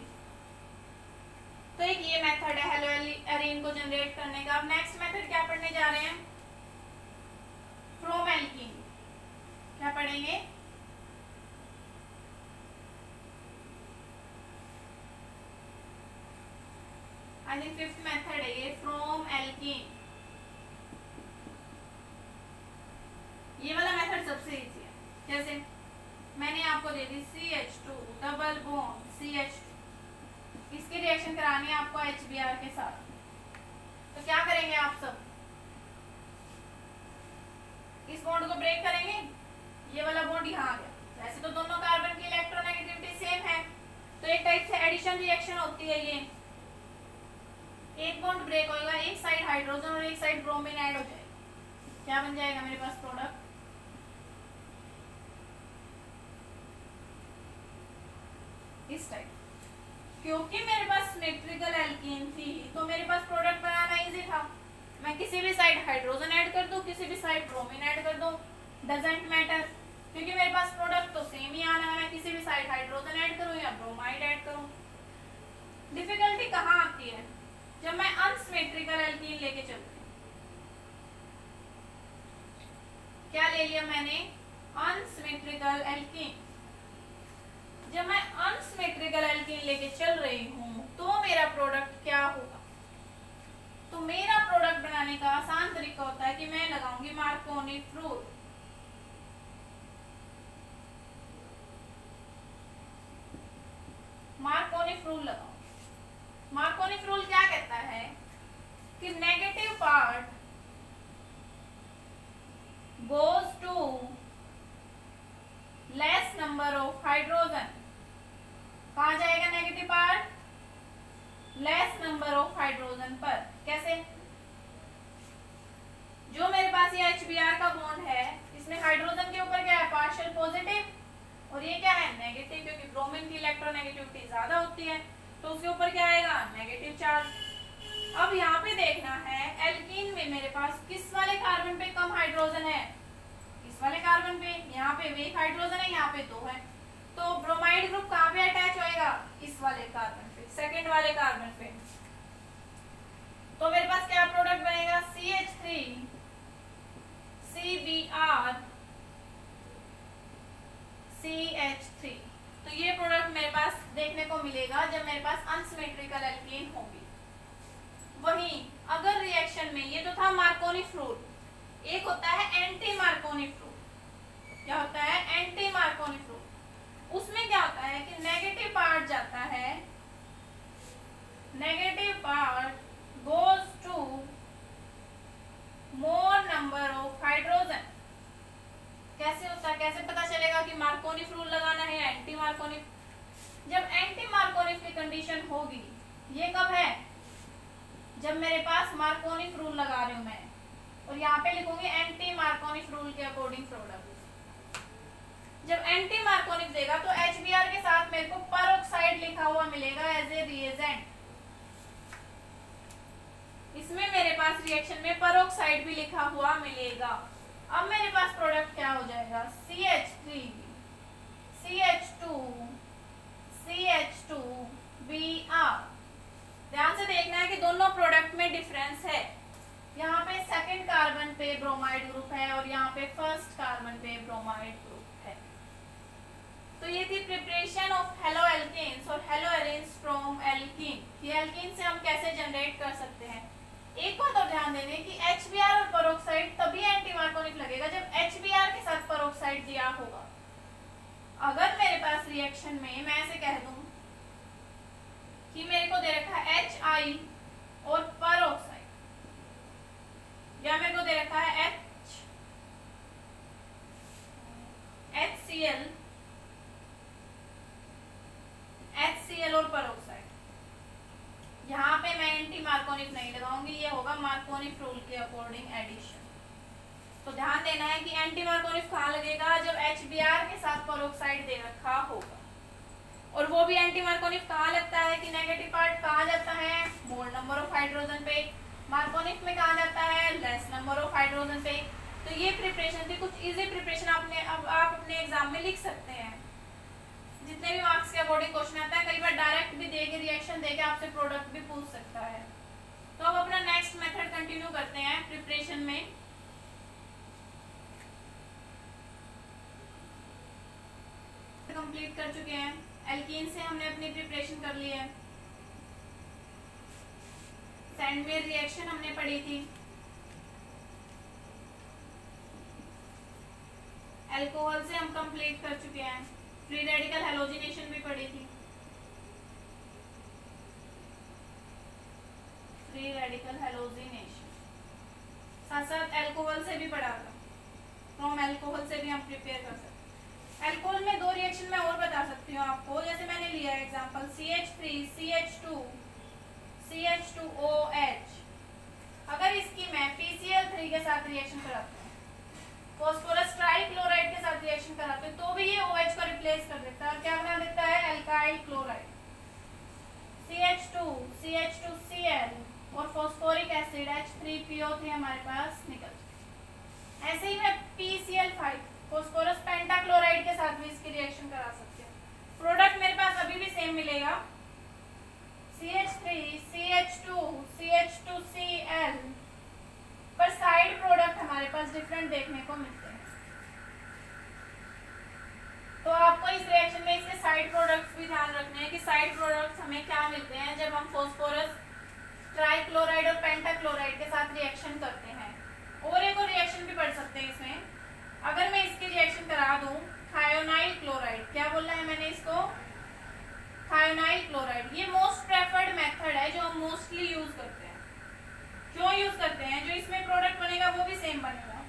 तो एक ये मेथड है हेलो एरिन को जनरेट करने का। अब नेक्स्ट मेथड क्या पढ़ने जा रहे हैं, फ्रोमेल्कीन। क्या पढ़ेंगे, आई थिंक फिफ्थ मेथड है ये, फ्रोमेल्कीन। ये वाला मेथड सबसे इजी है। जैसे मैंने आपको दे दी CH2 डबल बॉन्ड CH2, इसकी रिएक्शन करानी है आपको HBr के साथ। तो क्या करेंगे आप सब, इस बॉन्ड को ब्रेक करेंगे, ये वाला बॉन्ड यहाँ आ गया। वैसे तो दोनों कार्बन की इलेक्ट्रोनेगेटिविटी सेम है, तो एक टाइप से एडिशन रिएक्शन होती है ये। एक बॉन्ड ब्रेक होगा, एक साइड हाइड्रोजन और एक साइड ब्रोमीन ऐड हो जाएगा। क्या बन जाएगा मेरे पास प्रोडक्ट, इस टाइप। क्योंकि मेरे पास सिमेट्रिकल एल्कीन थी तो मेरे पास प्रोडक्ट बनाना इजी था। मैं किसी भी साइड हाइड्रोजन ऐड कर दूं, किसी भी साइड ब्रोमीन ऐड कर दूं, डजंट मैटर, क्योंकि मेरे पास प्रोडक्ट तो सेम ही आना है। मैं किसी भी साइड हाइड्रोजन ऐड करूं या ब्रोमाइड ऐड करूं। डिफिकल्टी कहाँ आती है, जब मैं अनसिमेट्रिकल एल्कीन लेके चलती हूँ। क्या ले लिया मैंने, अनसिमेट्रिकल एल्कीन। जब मैं अनसिमेट्रिकल एल्कीन लेके चल रही हूँ तो मेरा प्रोडक्ट क्या होगा, तो मेरा प्रोडक्ट बनाने का आसान तरीका होता है कि मैं लगाऊंगी मार्कोनी फ्रूल। मार्कोनी फ्रूल लगाओ। मार्कोनी फ्रूल क्या कहता है कि negative part goes to less number of hydrogen। कहाँ जाएगा negative part, less number of hydrogen पर। कैसे, जो मेरे पास ये HBr का बॉन्ड है, इसमें हाइड्रोजन के ऊपर क्या है, पार्शियल पॉजिटिव, और ये क्या है, नेगेटिव, क्योंकि ब्रोमीन की इलेक्ट्रोनेगेटिविटी ज्यादा होती है तो उसके ऊपर क्या आएगा, नेगेटिव चार्ज। अब यहाँ पे देखना है एल्कीन में मेरे पास किस वाले कार्बन पे कम हाइड्रोजन है, इस वाले कार्बन पे। यहाँ पे एक हाइड्रोजन है, यहाँ पे 2 है, तो ब्रोमाइड ग्रुप कहाँ पे अटैच होएगा? इस वाले कार्बन पे, सेकंड वाले कार्बन पे। तो मेरे पास क्या प्रोडक्ट बनेगा? CH3 CBr CH3। तो ये प्रोडक्ट मेरे पास देखने को मिलेगा जब मेरे पास अनसिमेट्रिकल एल्कीन होगी। वहीं अगर रिएक्शन में, ये तो था मार्कोनी फ्रूल, एक होता है एंटी मार्कोनी फ्रूल। क्या होता है? Anti Markovnikov rule. उसमें क्या होता है कि नेगेटिव पार्ट जाता है, negative part goes to more number of hydrogen. कैसे होता है? कैसे पता चलेगा कि मार्कोनी फ्रूल लगाना है या एंटी मार्कोनी? जब एंटी मार्कोनी की कंडीशन होगी, ये कब है? जब मेरे पास मार्कोनी फ्रूल लगा रही हूं मैं, और यहाँ पे लिखूंगी एंटी मार्कोनी फ्रूल के अकॉर्डिंग प्रोडक्ट। जब एंटी मार्कोनिक देगा तो HBr के साथ मेरे को परऑक्साइड लिखा हुआ मिलेगा एज ए रिएजेंट। इसमें मेरे पास रिएक्शन में परऑक्साइड भी लिखा हुआ मिलेगा। अब मेरे पास प्रोडक्ट क्या हो जाएगा? CH3 CH2 CH2Br। ध्यान से देखना है कि दोनों प्रोडक्ट में डिफरेंस है। यहाँ पे सेकंड कार्बन पे ब्रोमाइड ग्रुप है और यहाँ पे फर्स्ट कार्बन पे ब्रोमाइड ग्रुप है। तो ये थी प्रिपरेशन ऑफ हेलो एल्केन्स और हेलो एरेन्स फ्रॉम एल्कीन। ये एल्कीन से हम कैसे जनरेट कर सकते हैं। एक बात और ध्यान देने की HBr और पेरोक्साइड तभी एंटी मार्कोनिक लगेगा जब HBr के साथ पेरोक्साइड दिया होगा। अगर मेरे पास रिएक्शन में मैं ऐसे कह दूं कि मेरे को दे रखा है HI और पेरोक्साइड, या मेरे को दे रखा है HCl और पेरोक्साइड, यहाँ पे मैं एंटी मार्कोनिक नहीं लगाऊंगी, ये होगा मार्कोनिक रूल के अकॉर्डिंग एडिशन। तो ध्यान देना है कि एंटी मार्कोनिक कहाँ लगेगा? जब HBr के साथ पेरोक्साइड दे रखा होगा। और वो भी एंटी मार्कोनिक कहाँ लगता है कि नेगेटिव पार्ट कहाँ जाता है? मोर नंबर ऑफ हाइड्रोजन पे। मार्कोनिक में कहाँ जाता है? लेस नंबर ऑफ हाइड्रोजन पे। तो ये प्रिपरेशन थी, कुछ इजी प्रिपरेशन आप अपने एग्जाम में लिख सकते हैं। जितने भी मार्क्स के अकॉर्डिंग क्वेश्चन आता है, कई बार डायरेक्ट भी देके रिएक्शन देके आपसे प्रोडक्ट भी पूछ सकता है। तो अब अपना नेक्स्ट मेथड कंटिन्यू करते हैं प्रिपरेशन में। कंप्लीट कर चुके हैं, एल्कीन से हमने अपनी प्रिपरेशन कर ली है। सैंडवेयर रिएक्शन हमने पढ़ी थी, अल्कोहल से हम कंप्लीट कर चुके हैं, फ्री रेडिकल हैलोजिनेशन भी पढ़ी थी, फ्री रेडिकल हैलोजिनेशन साथ साथ अल्कोहल से भी पढ़ा था। फ्रॉम अल्कोहल से भी हम प्रिपेयर कर सकते हैं। अल्कोहल में दो रिएक्शन मैं और बता सकती हूँ आपको, जैसे मैंने लिया है एग्जांपल CH3 CH2 CH2OH। अगर इसकी मैं PCl3 के साथ रिएक्शन कराती हूँ, फॉस्फोरस ट्राइक्लोराइड के साथ रिएक्शन कराते हैं, तो भी ये OH को रिप्लेस कर देता है और क्या बना देता है? Alkyl chloride. CH2 CH2Cl और फॉस्फोरिक एसिड H3PO3 हमारे पास निकल चुके। ऐसे ही मैं PCl5 फॉस्फोरस पेंटाक्लोराइड के साथ भी इसकी रिएक्शन करा सकती हूँ। प्रोडक्ट मेरे पास अभी भी सेम मिलेगा, CH3 CH2 CH2Cl, पर साइड प्रोडक्ट हमारे पास डिफरेंट देखने को मिलते हैं। तो आपको इस रिएक्शन में इसके साइड प्रोडक्ट्स भी ध्यान रखने हैं कि साइड प्रोडक्ट्स हमें क्या मिलते हैं जब हम फॉस्फोरस ट्राइक्लोराइड और पेंटाक्लोराइड के साथ रिएक्शन करते हैं। और एक और रिएक्शन भी पढ़ सकते हैं इसमें। अगर मैं इसकी रिएक्शन करा दूं थायोनाइल क्लोराइड, क्या बोलना है मैंने इसको? Thionyl chloride. ये मोस्ट प्रेफर्ड मेथड है जो हम मोस्टली यूज करते हैं। क्यों यूज करते हैं? जो इसमें प्रोडक्ट बनेगा वो भी सेम बनेगा,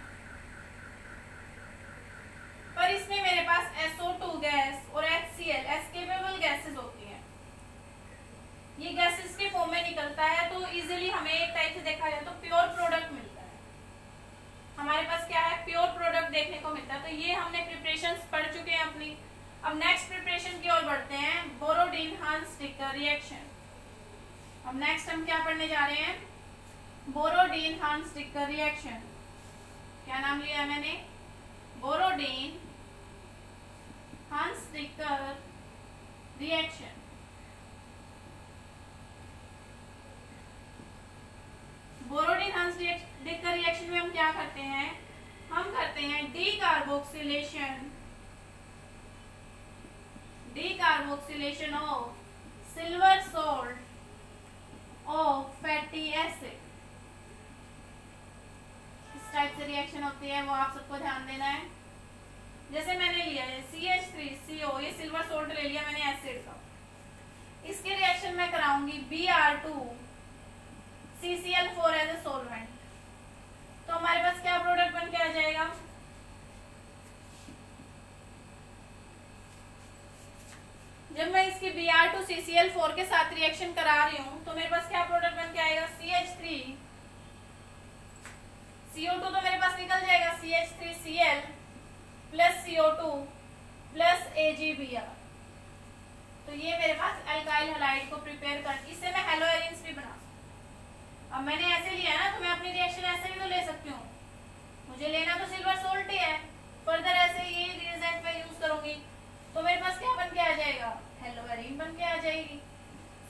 पर इसमें मेरे पास SO2 गैस और HCl एस्केपेबल गैसेस होती हैं। ये गैसेस के फॉर्म में निकलता है, तो इजीली हमें एक टाइप से देखा जाए तो प्योर प्रोडक्ट मिलता है। हमारे पास क्या है? प्योर प्रोडक्ट देखने को मिलता है। तो ये हमने प्रिपरेशंस पढ़ चुके हैं अपनी। अब नेक्स्ट प्रिपरेशन की ओर बढ़ते हैं, बोरोडीन-हान-स्टिकर रिएक्शन। अब नेक्स्ट हम क्या पढ़ने जा रहे हैं? बोरोडीन-हान-स्टिकर रिएक्शन। क्या नाम लिया मैंने? बोरोडीन-हान-स्टिकर रिएक्शन। बोरोडिन-हंस रिएक्शन में हम क्या करते हैं, हम करते हैं decarboxylation of silver salt of fatty acid. किस टाइप से रिएक्शन होती है वो आप सबको ध्यान देना है। जैसे मैंने लिया है CH3CO, ये सिल्वर सोल्ट ले लिया मैंने एसिड का, इसके रिएक्शन में कराऊंगी Br2CCl4 एज ए सोलवेंट। तो हमारे पास क्या प्रोडक्ट बन के आ जाएगा, जब मैं इसकी Br2CCl4 के साथ रिएक्शन करा रही हूँ तो मेरे पास क्या प्रोडक्ट बन के आएगा, CH3CO2 तो मेरे पास निकल जाएगा, CH3Cl plus CO2 plus AgBr। तो ये मेरे पास अल्काइल हैलाइड को प्रिपेयर कर, इससे मैं हेलोएरिन्स भी बना सकती। अब मैंने ऐसे लिया ना, तो मैं अपनी रिएक्शन ऐसे भी तो ले सकती हूँ, मुझे लेना तो सिल्वर सोल्ट ही है, फर्दर ऐसे ये रिएजेंट में यूज करूंगी तो मेरे पास क्या बन के आ जाएगा, हेलोएरिन बन के आ जाएगी।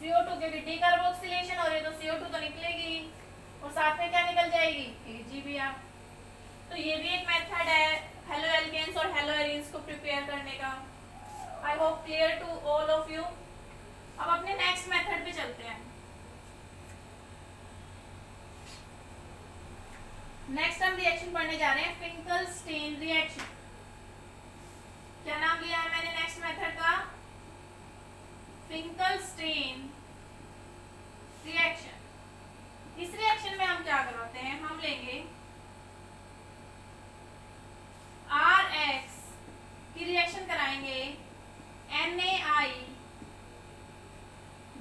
CO2 क्योंकि डीकार्बोक्सिलेशन हो रही है तो CO2 तो निकलेगी और साथ में क्या निकल जाएगी, AgBr। तो ये भी एक मेथड है हेलोएल्केन्स और हेलोएरिन्स को प्रिपेयर करने का। I hope clear to all of you. अब अपने नेक्स्ट मेथड पे चलते हैं। नेक्स्ट हम रिएक्शन पढ़ने जा रहे हैं फिंकल-स्टेन रिएक्शन। क्या नाम लिया है मैंने नेक्स्ट मेथड का, फिंकल-स्टेन रिएक्शन। इस रिएक्शन में हम क्या करते हैं, हम लेंगे RX की रिएक्शन कराएंगे NaI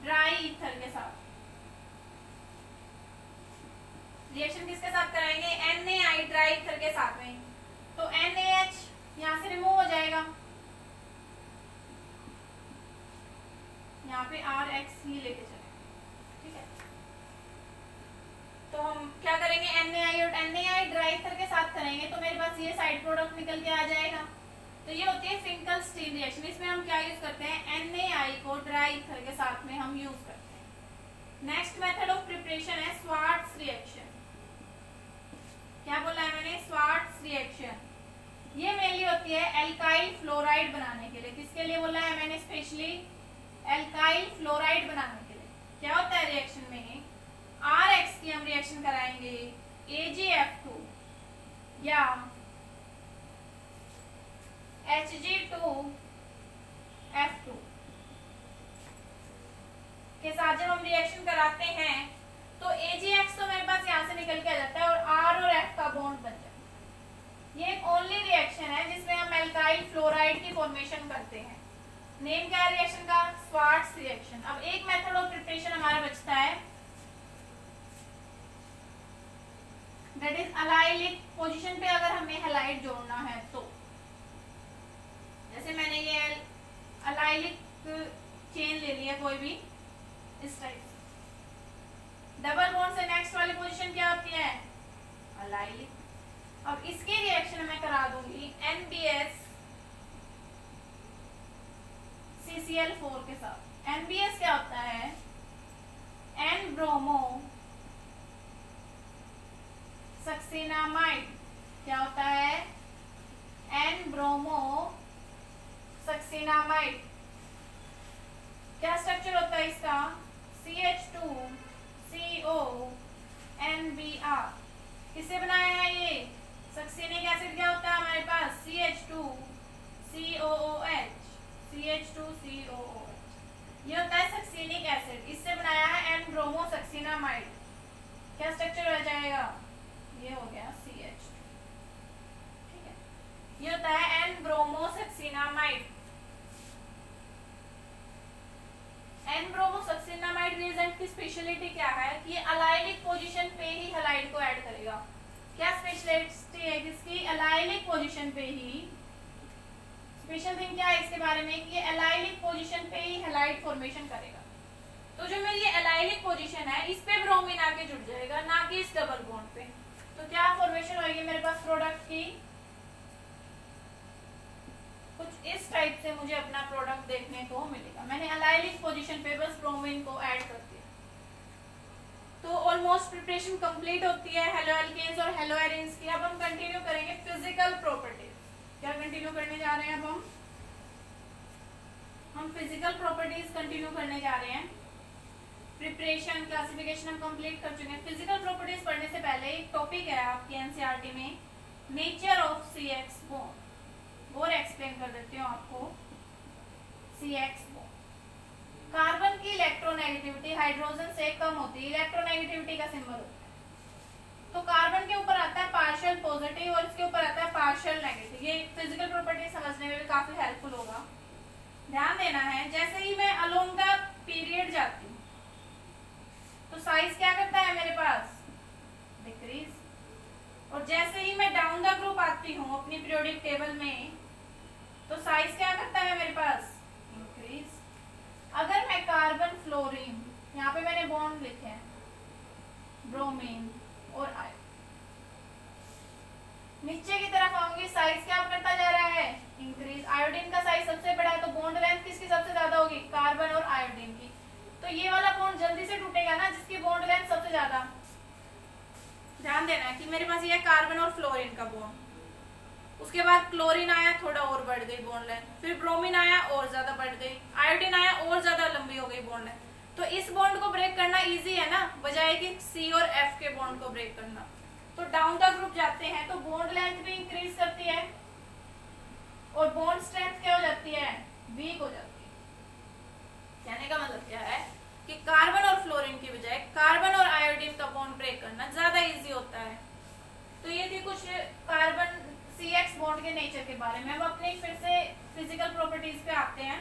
ड्राई ईथर के साथ। रिएक्शन किसके साथ कराएंगे, NaI ड्राई ईथर के साथ में। तो NaH यहाँ से रिमूव हो जाएगा, यहाँ पे RX ही लेके चलेंगे, ठीक है। तो हम क्या करेंगे, NaI और NaI ड्राई ईथर के साथ करेंगे तो मेरे पास ये साइड प्रोडक्ट निकल के आ जाएगा। तो ये होती है फिंकल-स्टीन रिएक्शन। इसमें हम क्या यूज करते हैं, NaI को ड्राई ईथर के साथ में हम यूज करते हैं। नेक्स्ट मेथड ऑफ प्रिपरेशन है स्वार्ट्स रिएक्शन। क्या बोला है मैंने, स्वार्ट्स रिएक्शन। ये मेनली होती है एल्काइल फ्लोराइड बनाने के लिए। किसके लिए बोला है मैंने, स्पेशली एल्काइल फ्लोराइड बनाने के लिए। क्या होता है रिएक्शन में, RX की हम रिएक्शन कराएंगे AgF2 या Hg2F2 के साथ जब हम रिएक्शन कराते हैं तो AgX तो मेरे पास यहाँ से निकल के आ जाता है और R और F का बॉन्ड बन जाता है। ये एक ओनली रिएक्शन है जिसमें हम एल्काइल फ्लोराइड की फॉर्मेशन करते हैं। नेम क्या है रिएक्शन का, स्वार्ट्स रिएक्शन। अब एक मेथड ऑफ प्रिपरेशन हमारा बचता है, दैट इज अलाइलिक पोजीशन पे अगर हमें हैलाइड जोड़ना है तो। जैसे मैंने ये अलाइलिक चेन ले लिया कोई भी इस टाइप, डबल बॉन्ड से नेक्स्ट वाली पोजीशन क्या होती है, अलाइलिक। अब इसकी रिएक्शन मैं करा दूंगी NBS CCl4 के साथ। NBS क्या होता है, N ब्रोमो सक्सिनामाइड। क्या होता है, N ब्रोमो सक्सिनामाइड। क्या स्ट्रक्चर होता है इसका, CH2CONBr। किससे बनाया है ये, सक्सिनिक एसिड क्या होता है हमारे पास, CH2COOH। ये होता है सक्सिनिक एसिड, इससे बनाया है N ब्रोमो सक्सिनामाइड। क्या स्ट्रक्चर हो जाएगा, ये हो गया CH2, ठीक है। ये होता है N bromo succinimide. N bromo succinimide reagent की स्पेशलिटी क्या है कि ये अलाइलिक पोजीशन पे ही हैलाइड को ऐड करेगा। क्या स्पेशलिटी है इसकी, अलाइलिक पोजीशन पे ही। स्पेशल थिंग क्या है इसके बारे में कि ये अलाइलिक पोजीशन पे ही हैलाइड फॉर्मेशन करेगा। तो जो मेरी ये अलाइलिक पोजीशन है इस पे ब्रोमीन आके जुड़ जाएगा, ना कि इस डबल बॉन्ड पे। तो क्या फॉर्मेशन होगी मेरे पास प्रोडक्ट की, कुछ इस टाइप से मुझे अपना प्रोडक्ट देखने को मिलेगा। मैंने अलाइलिक पोजीशन पे बस ब्रोमीन को ऐड कर दिया। तो ऑलमोस्ट प्रिपरेशन कंप्लीट होती है हेलो एल्केन्स और हेलो एरिन्स की। अब हम कंटिन्यू करेंगे फिजिकल प्रॉपर्टीज। क्या कंटिन्यू करने जा रहे हैं? अब हम फिजिकल प्रॉपर्टीज कंटिन्यू करने जा रहे हैं। प्रिपरेशन क्लासिफिकेशन हम कंप्लीट कर चुके हैं। फिजिकल प्रॉपर्टीज पढ़ने से पहले एक टॉपिक है आपके एनसीईआरटी में, नेचर ऑफ CX बॉन्ड। और एक्सप्लेन कर देती हूँ आपको। CX बॉन्ड, कार्बन की इलेक्ट्रोनेगेटिविटी हाइड्रोजन से कम होती है, इलेक्ट्रोनेगेटिविटी का सिंबल होता है। तो कार्बन के ऊपर आता है पार्शियल पॉजिटिव और इसके ऊपर आता है पार्शियल नेगेटिव। ये फिजिकल प्रॉपर्टी समझने में भी काफी हेल्पफुल होगा। ध्यान देना है, जैसे ही मैं अलोंग द पीरियड जाती हूँ तो साइज क्या करता है मेरे पास? डिक्रीज। और जैसे ही मैं डाउन द ग्रुप आती हूँ अपनी पीरियोडिक टेबल में तो साइज क्या करता है मेरे पास? इंक्रीज। अगर मैं कार्बन फ्लोरीन, यहाँ पे मैंने बॉन्ड लिखे हैं, ब्रोमीन और आयोडीन, नीचे की तरफ आऊंगी, साइज क्या करता जा रहा है? इंक्रीज। आयोडीन का साइज सबसे बड़ा है तो बॉन्ड लेंथ किसकी सबसे ज्यादा होगी? कार्बन और आयोडीन की। तो ये वाला बॉन्ड जल्दी से टूटेगा ना जिसकी बॉन्ड लेंथ सबसे ज्यादा। ध्यान देना है कि मेरे पास ये है कार्बन और फ्लोरीन का बॉन्ड, उसके बाद क्लोरीन आया, थोड़ा और बढ़ गई बॉन्ड लेंथ, फिर ब्रोमीन आया और ज्यादा बढ़ गई, आयोडीन आया और ज्यादा लंबी हो गई बॉन्ड लेंथ। तो इस बॉन्ड को ब्रेक करना इजी है ना, बजाय कि C और F के बॉन्ड को ब्रेक करना। तो डाउन द ग्रुप जाते हैं तो बॉन्ड लेंथ भी इंक्रीज करती है और बॉन्ड स्ट्रेंथ क्या हो जाती है? वीक हो जाती है। कहने का मतलब क्या है कि कार्बन और फ्लोरीन की बजाय कार्बन और आयोडीन का बॉन्ड ब्रेक करना ज्यादा इजी होता है। तो ये थी कुछ कार्बन CX बॉन्ड के नेचर के बारे में। अब अपने फिर से फिजिकल प्रॉपर्टीज पे आते हैं।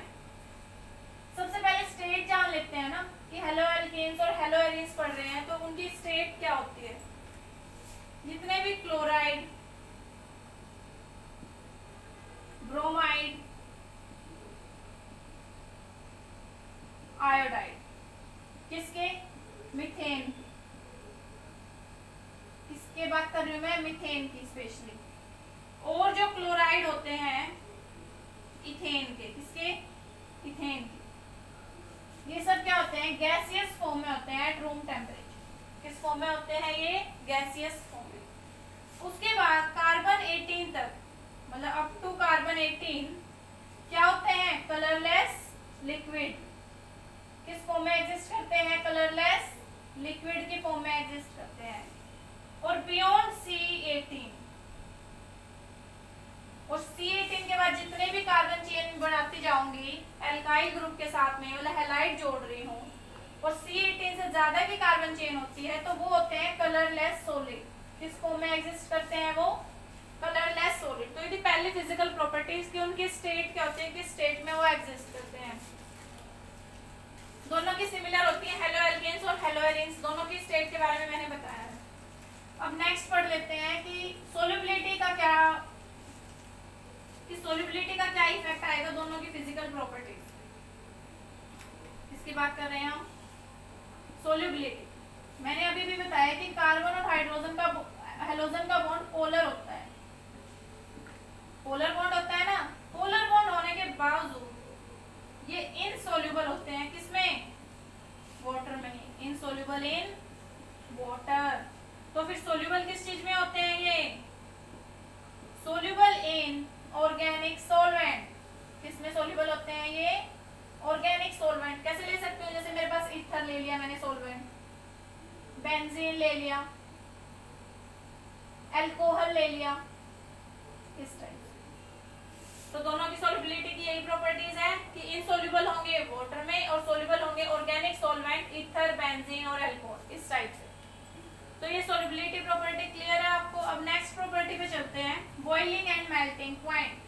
सबसे पहले स्टेट जान लेते हैं ना कि हेलो एल्केन्स और हेलो एरिन्स पढ़ रहे हैं तो उनकी स्टेट क्या होती है। जितने भी क्लोराइड, ब्रोमाइड, आयोडाइड, किसके? मीथेन। किसके बात कर रही हूं मैं? मीथेन की स्पेशली। और जो क्लोराइड होते हैं इथेन के, किसके? इथेन के। ये सब क्या होते हैं? गैसियस फॉर्म में होते हैं एट रूम टेम्परेचर। किस फॉर्म में होते हैं ये? गैसियस फॉर्म में। उसके बाद कार्बन 18 तक, मतलब अप टू कार्बन 18 क्या होते हैं? Colourless liquid. किस फॉर्म में एग्जिस्ट करते हैं? कलरलेस लिक्विड की फॉर्म में एग्जिस्ट करते हैं। और बियॉन्ड C18, और C18 के बाद जितने भी कार्बन चेन बनाती जाऊंगी एल्काइल ग्रुप के साथ में, मतलब हैलाइड जोड़ रही हूँ, और C18 से ज्यादा की कार्बन चेन होती है तो वो होते हैं कलरलेस सॉलिड। किस फॉर्म में एग्जिस्ट करते हैं वो? Colourless solid. तो ये थी पहली फिजिकल प्रॉपर्टीज की उनकी स्टेट क्या होती है, किस स्टेट में वो एग्जिस्ट करते हैं। दोनों की सिमिलर होती है, हेलो एल्केन्स और हेलो एरिन्स, दोनों की स्टेट के बारे में मैंने बताया है। अब नेक्स्ट पढ़ लेते हैं कि सोल्युबिलिटी का क्या, कि सोल्युबिलिटी का क्या इफेक्ट आएगा दोनों की फिजिकल प्रॉपर्टीज। इसकी बात कर रहे हैं हम। सोल्युबिलिटी मैंने अभी भी बताया कि कार्बन और हाइड्रोजन का, हेलोजन का बॉन्ड पोलर होता है। पोलर बॉन्ड होता है ना, पोलर बॉन्ड होने के बावजूद ये इनसोल्यूबल होते हैं। किसमें? वाटर में ही। Insoluble in water. तो फिर सोल्यूबल किस चीज में होते हैं ये? Soluble in organic solvent. किसमें सोल्यूबल होते हैं ये? Organic solvent. कैसे ले सकते हो? जैसे मेरे पास ईथर ले लिया मैंने सॉल्वेंट, बेंजीन ले लिया, अल्कोहल ले लिया, इस टाइप। तो दोनों की सोल्युबिलिटी की यही प्रॉपर्टीज है कि इनसोल्यूबल होंगे वाटर में और सोल्यूबल होंगे ऑर्गेनिक सॉल्वेंट, ईथर, बेंजीन और अल्कोहल, इस टाइप से। तो ये सोल्युबिलिटी प्रॉपर्टी क्लियर है आपको। अब नेक्स्ट प्रॉपर्टी पे चलते हैं, बॉइलिंग एंड मेल्टिंग पॉइंट।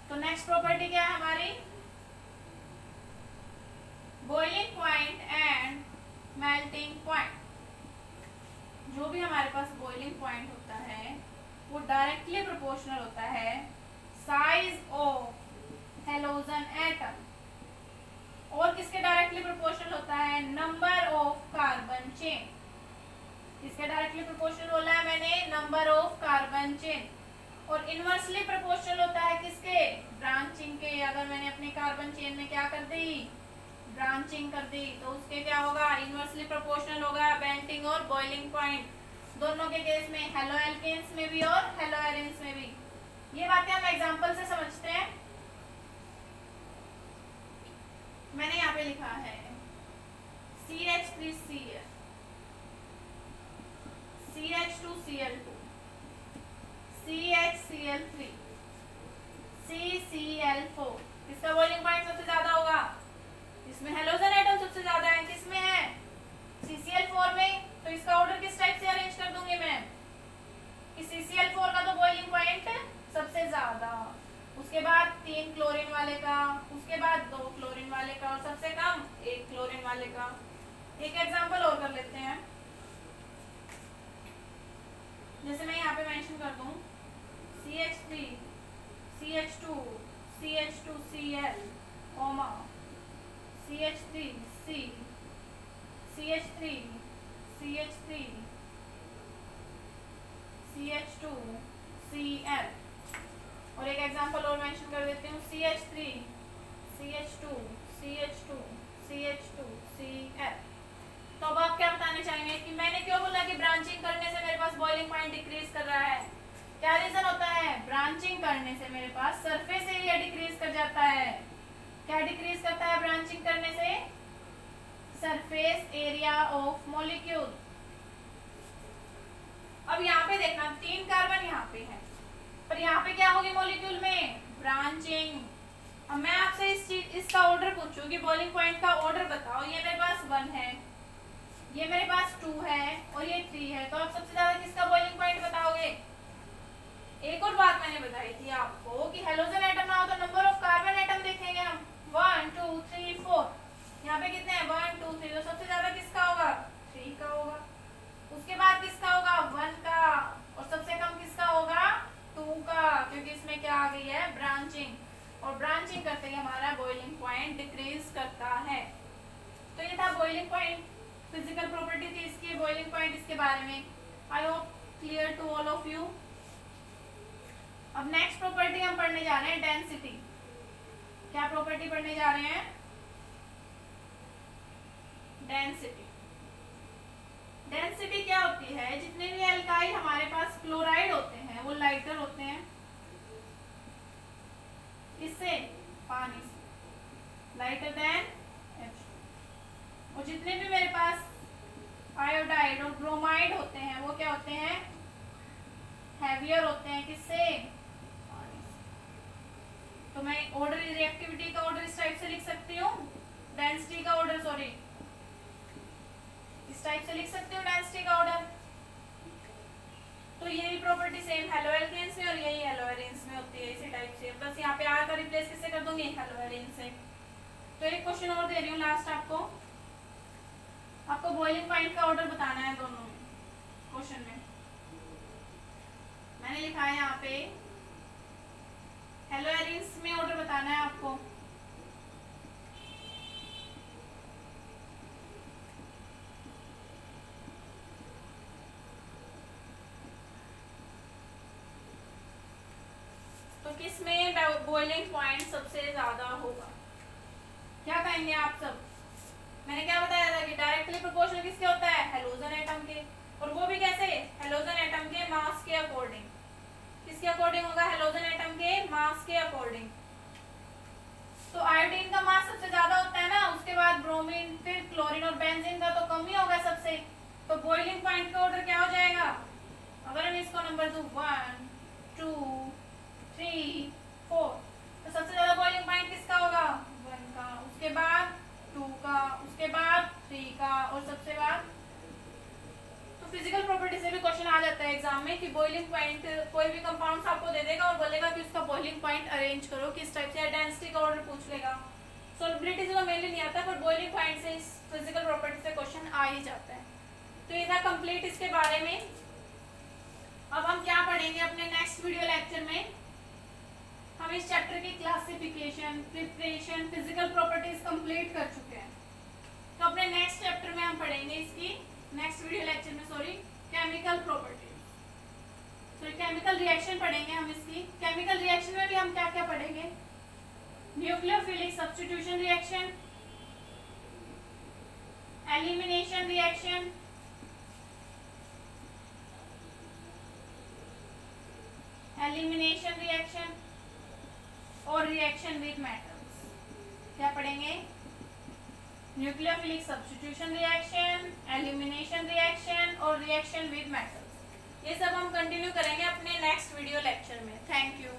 तो नेक्स्ट प्रॉपर्टी क्या है हमारी? Boiling point and melting point. जो भी हमारे पास बॉइलिंग पॉइंट होता है वो डायरेक्टली प्रोपोर्शनल होता है साइज ऑफ हेलोजन एटम। और किसके डायरेक्टली प्रोपोर्शनल होता है? Number of carbon chain. किसके डायरेक्टली प्रोपोर्शनल बोला है मैंने? Number of carbon chain. और इनवर्सली प्रोपोर्शनल होता है किसके, ब्रांचिंग के। अगर मैंने अपने कार्बन चेन में क्या कर दी, ब्रांचिंग कर दी, तो उसके क्या होगा, इनवर्सली प्रोपोर्शनल होगा बेंटिंग और बॉइलिंग पॉइंट दोनों के केस में, हेलो एल्केन्स में भी और हेलो एरिन्स में भी। ये बातें हम एग्जांपल से समझते हैं। मैंने यहाँ पे लिखा है CH3Cl, CH2Cl2, CHCl3, CCl4। किसका बॉइलिंग पॉइंट सबसे ज्यादा होगा, इसमें हेलोजन एटम सबसे ज्यादा है, किसमें है, CCl4 में। तो इसका ऑर्डर किस टाइप से अरेंज कर दूंगी मैं, कि CCl4 का तो बॉइलिंग पॉइंट सबसे ज्यादा, उसके बाद 3 क्लोरीन वाले का, उसके बाद 2 क्लोरीन वाले का और सबसे कम 1 क्लोरीन वाले का। एक एग्जांपल और कर लेते हैं, जैसे मैं यहाँ पे मेंशन कर दूं CH3 CH2 CH2Cl, CH3C CH3 CH3 CH2Cl। और एक एग्जांपल और मेंशन कर देती हूँ CH3 CH2 CH2 CH2Cl। तो अब आप क्या बताने चाहेंगे कि मैंने क्यों बोला कि ब्रांचिंग करने से मेरे पास बॉइलिंग पॉइंट डिक्रीज कर रहा है, क्या रीजन होता है, ब्रांचिंग करने से मेरे पास सरफेस एरिया डिक्रीज कर जाता है। क्या डिक्रीज करता है ब्रांचिंग करने से, सरफेस एरिया ऑफ मॉलिक्यूल। अब यहाँ पे देखना 3 कार्बन यहाँ पे है, पर यहाँ पे क्या होगी मॉलिक्यूल में, ब्रांचिंग। अब मैं आपसे इसका ऑर्डर पूछूं कि बॉइलिंग पॉइंट का ऑर्डर बताओ, ये मेरे पास 1 है, ये मेरे पास 2 है और ये 3 है, तो आप सबसे ज्यादा किसका बॉइलिंग पॉइंट बताओगे। एक और बात मैंने बताई थी आपको कि हेलोजन एटम ना हो तो नंबर ऑफ कार्बन एटम देखेंगे हम, 1 2 3 4। यहाँ पे कितने हैं, 1 2 3, तो सबसे ज्यादा किसका होगा, 3 का होगा। उसके बाद किसका होगा, 1 का, और सबसे कम किसका होगा, 2 का, क्योंकि इसमें क्या आ गई है, ब्रांचिंग। और ब्रांचिंग करते ही हमारा बॉइलिंग पॉइंट डिक्रीज करता है। तो ये था बॉइलिंग पॉइंट, फिजिकल प्रॉपर्टी थी इसकी, बॉइलिंग पॉइंट इसके बारे में। I hope clear to all of you. अब नेक्स्ट प्रॉपर्टी हम पढ़ने जा रहे हैं डेंसिटी। क्या प्रॉपर्टी पढ़ने जा रहे हैं, डेंसिटी। डेंसिटी क्या होती है, जितने भी एल्काइल हमारे पास क्लोराइड होते हैं वो लाइटर होते हैं, इससे पानी से, लाइटर देन H2। और जितने भी मेरे पास आयोडाइड और ब्रोमाइड होते हैं वो क्या होते हैं, हैवियर होते हैं, किससे, पानी से। तो मैं ऑर्डर रिएक्टिविटी का ऑर्डर इस टाइप से लिख सकती हूँ, डेंसिटी का ऑर्डर सॉरी इस टाइप से लिख सकती हूँ, डेंसिटी का ऑर्डर। तो यही प्रॉपर्टी सेम हेलो एल्केन्स में और यही हेलो एरिन्स में होती है, इसी टाइप से। बस यहाँ पे आर का रिप्लेस किससे कर दूंगी, हेलो एरिन से। तो एक क्वेश्चन और दे रही हूँ लास्ट आपको बॉइलिंग पॉइंट का ऑर्डर बताना है दोनों में। क्वेश्चन में मैंने लिखा है यहाँ पे हेलो एरिन्स में ऑर्डर बताना है आपको। तो किसमें बॉइलिंग पॉइंट सबसे ज्यादा होगा, क्या कहेंगे आप सब। मैंने क्या बताया था कि डायरेक्टली प्रोपोर्शनल किसके होता है, हेलोजन एटम के, और वो भी कैसे, हेलोजन एटम के मास के अकॉर्डिंग। किसके अकॉर्डिंग होगा, हेलोजन एटम के मास के अकॉर्डिंग। तो आयोडीन का मास सबसे ज्यादा होता है ना, उसके बाद ब्रोमीन, फिर क्लोरीन और बेंजीन का तो कम ही होगा सबसे। तो बॉइलिंग पॉइंट का ऑर्डर क्या हो जाएगा, अगर हम इसको नंबर दूं 1 2 3 4, तो सबसे ज्यादा बॉइलिंग पॉइंट किसका होगा, 1 का, उसके बाद 2 का, उसके बाद 3 का, और सबसे बाद। तो फिजिकल प्रॉपर्टी से भी क्वेश्चन आ जाता है एग्जाम में कि बॉइलिंग पॉइंट, कोई भी कंपाउंड्स आपको दे देगा और बोलेगा कि उसका बॉइलिंग पॉइंट अरेंज करो किस टाइप से, डेंसिटी का ऑर्डर पूछ लेगा। सॉल्युबिलिटी से तो मेनली नहीं आता, पर बॉइलिंग पॉइंट से इस फिजिकल प्रॉपर्टी से क्वेश्चन आ ही जाता है। तो ये था कंप्लीट इसके बारे में। अब हम क्या पढ़ेंगे अपने नेक्स्ट वीडियो लेक्चर में, हम इस चैप्टर की classification, preparation, physical properties complete कर चुके हैं। तो अपने नेक्स्ट चैप्टर में हम पढ़ेंगे इसकी, नेक्स्ट वीडियो लेक्चर में सॉरी, केमिकल प्रॉपर्टीज। तो केमिकल रिएक्शन पढ़ेंगे हम इसकी। केमिकल रिएक्शन में भी हम क्या क्या पढ़ेंगे? Nucleophilic substitution reaction, elimination reaction, और रिएक्शन विद मेटल्स। क्या पढ़ेंगे? Nucleophilic substitution reaction, elimination reaction और रिएक्शन विद मेटल्स। ये सब हम कंटिन्यू करेंगे अपने नेक्स्ट वीडियो लेक्चर में। Thank you.